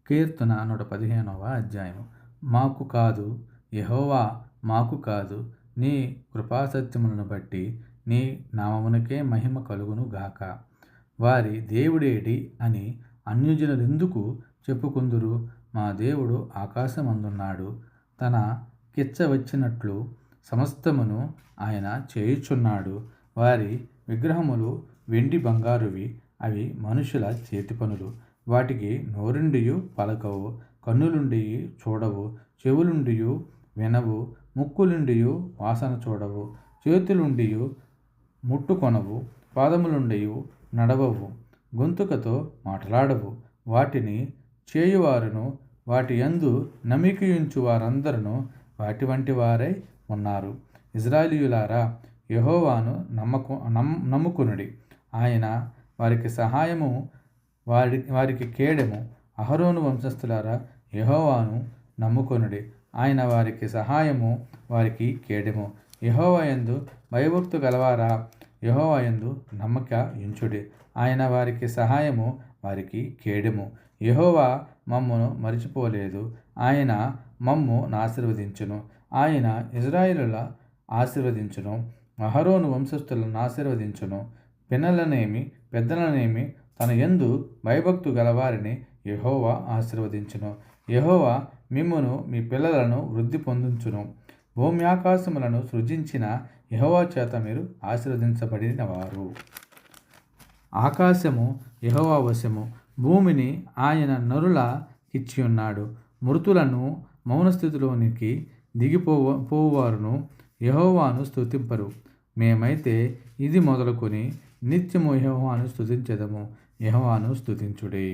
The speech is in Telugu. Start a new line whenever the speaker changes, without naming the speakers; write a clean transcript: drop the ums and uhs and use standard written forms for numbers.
కీర్తన 115వ అధ్యాయము. మాకు కాదు, యెహోవా మాకు కాదు, నీ కృపాసత్యములను బట్టి నీ నామమునకే మహిమ కలుగును గాక. వారి దేవుడేడి అని అన్యజనులెందుకు చెప్పుకుందురు? మా దేవుడు ఆకాశమందున్నాడు. తన కిచ్చ వచ్చినట్లు సమస్తమును ఆయన చేయుచున్నాడు. వారి విగ్రహములు వెండి బంగారువి, అవి మనుషుల చేతిపనులు. వాటికి నోరుండియు పలకవు, కన్నులుండియు చూడవు, చెవులుండియు వినవు, ముక్కులుండియు వాసన చూడవు, చేతులుండియు ముట్టుకొనవు, పాదములుండియు నడవవు, గొంతుకతో మాట్లాడవు. వాటిని చేయువారును వాటి యందు నమ్మికయుంచు వారందరూ వాటి వంటి వారై ఉన్నారు. ఇశ్రాయేలీయులారా, యెహోవాను నమ్ముకొనుడి. ఆయన వారికి సహాయము, వారికి కేడెము. అహరోను వంశస్థులారా, యెహోవాను నమ్ముకొనుడి. ఆయన వారికి సహాయము, వారికి కేడెము. యెహోవా యందు భయభక్తు గలవారా, యెహోవా యందు నమ్మక ఉంచుడి. ఆయన వారికి సహాయము, వారికి కేడెము. యెహోవా మమ్మును మరిచిపోలేదు. ఆయన మమ్ము ఆశీర్వదించును. ఆయన ఇశ్రాయేలుల ఆశీర్వదించును. అహరోను వంశస్థులను ఆశీర్వదించును. పిన్నలనేమి పెద్దలనేమి తన యందు భయభక్తు గలవారిని యెహోవా ఆశీర్వదించును. యెహోవా మిమ్మును మీ పిల్లలను వృద్ధి పొందించును. భూమి ఆకాశములను సృజించిన యెహోవా చేత మీరు ఆశీర్వదించబడినవారు. ఆకాశము యెహోవా వశము, భూమిని ఆయన నరుల కిచ్చియున్నాడు. మృతులను మౌనస్థితిలోనికి దిగిపోవారును యెహోవాను స్తుతింపరు. మేమైతే ఇది మొదలుకొని నిత్యము యెహోవాను స్తుతించెదము. యెహోవాను స్తుతించుడి.